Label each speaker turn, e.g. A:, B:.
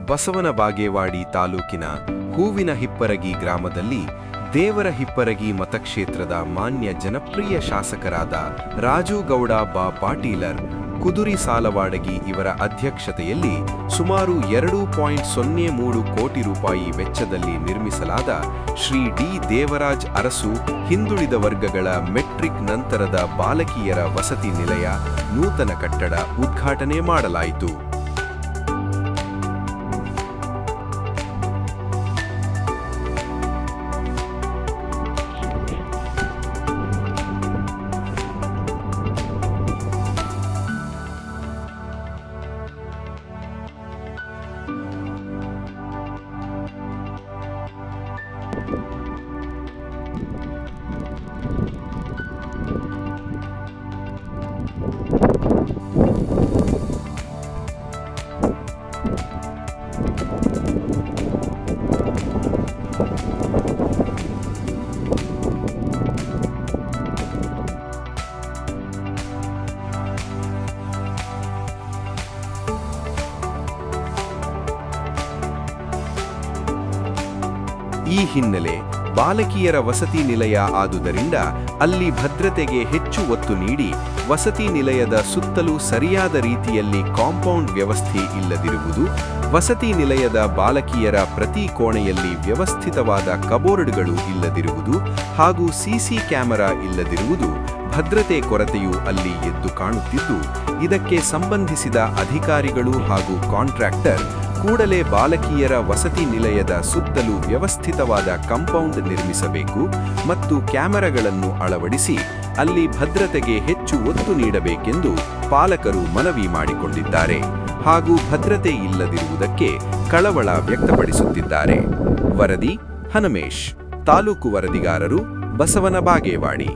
A: ಬಸವನ ಬಾಗೇವಾಡಿ ತಾಲೂಕಿನ ಹೂವಿನ ಹಿಪ್ಪರಗಿ ಗ್ರಾಮದಲ್ಲಿ ದೇವರ ಹಿಪ್ಪರಗಿ ಮತಕ್ಷೇತ್ರದ ಮಾನ್ಯ ಜನಪ್ರಿಯ ಶಾಸಕರಾದ ರಾಜು ಗೌಡ ಬಾ ಪಾಟೀಲರ್ ಕುದುರಿ ಸಾಲವಾಡಗಿ ಇವರ ಅಧ್ಯಕ್ಷತೆಯಲ್ಲಿ ಸುಮಾರು 2.03 ಕೋಟಿ ರೂಪಾಯಿ ವೆಚ್ಚದಲ್ಲಿ ನಿರ್ಮಿಸಲಾದ ಶ್ರೀ ಡಿ ದೇವರಾಜ್ ಅರಸು ಹಿಂದುಳಿದ ವರ್ಗಗಳ ಮೆಟ್ರಿಕ್ ನಂತರದ ಬಾಲಕಿಯರ ವಸತಿ ನಿಲಯ ನೂತನ ಕಟ್ಟಡ ಉದ್ಘಾಟನೆ ಮಾಡಲಾಯಿತು. ಈ ಹಿನ್ನೆಲೆ ಬಾಲಕಿಯರ ವಸತಿ ನಿಲಯ ಆದುದರಿಂದ ಅಲ್ಲಿ ಭದ್ರತೆಗೆ ಹೆಚ್ಚು ಒತ್ತು ನೀಡಿ ವಸತಿ ನಿಲಯದ ಸುತ್ತಲೂ ಸರಿಯಾದ ರೀತಿಯಲ್ಲಿ ಕಾಂಪೌಂಡ್ ವ್ಯವಸ್ಥೆ ಇಲ್ಲದಿರುವುದು, ವಸತಿ ನಿಲಯದ ಬಾಲಕಿಯರ ಪ್ರತಿ ಕೋಣೆಯಲ್ಲಿ ವ್ಯವಸ್ಥಿತವಾದ ಕಬೋರ್ಡ್ಗಳು ಇಲ್ಲದಿರುವುದು ಹಾಗೂ ಸಿಸಿ ಕ್ಯಾಮೆರಾ ಇಲ್ಲದಿರುವುದು ಭದ್ರತೆ ಕೊರತೆಯು ಅಲ್ಲಿ ಎದ್ದು ಕಾಣುತ್ತಿದ್ದು, ಇದಕ್ಕೆ ಸಂಬಂಧಿಸಿದ ಅಧಿಕಾರಿಗಳು ಹಾಗೂ ಕಾಂಟ್ರಾಕ್ಟರ್ ಕೂಡಲೇ ಬಾಲಕಿಯರ ವಸತಿ ನಿಲಯದ ಸುತ್ತಲೂ ವ್ಯವಸ್ಥಿತವಾದ ಕಾಂಪೌಂಡ್ ನಿರ್ಮಿಸಬೇಕು ಮತ್ತು ಕ್ಯಾಮೆರಾಗಳನ್ನು ಅಳವಡಿಸಿ ಅಲ್ಲಿ ಭದ್ರತೆಗೆ ಹೆಚ್ಚು ಒತ್ತು ನೀಡಬೇಕೆಂದು ಪಾಲಕರು ಮನವಿ ಮಾಡಿಕೊಂಡಿದ್ದಾರೆ ಹಾಗೂ ಭದ್ರತೆ ಇಲ್ಲದಿರುವುದಕ್ಕೆ ಕಳವಳ ವ್ಯಕ್ತಪಡಿಸುತ್ತಿದ್ದಾರೆ. ವರದಿ ಹನುಮೇಶ್, ತಾಲೂಕು ವರದಿಗಾರರು, ಬಸವನ ಬಾಗೇವಾಡಿ.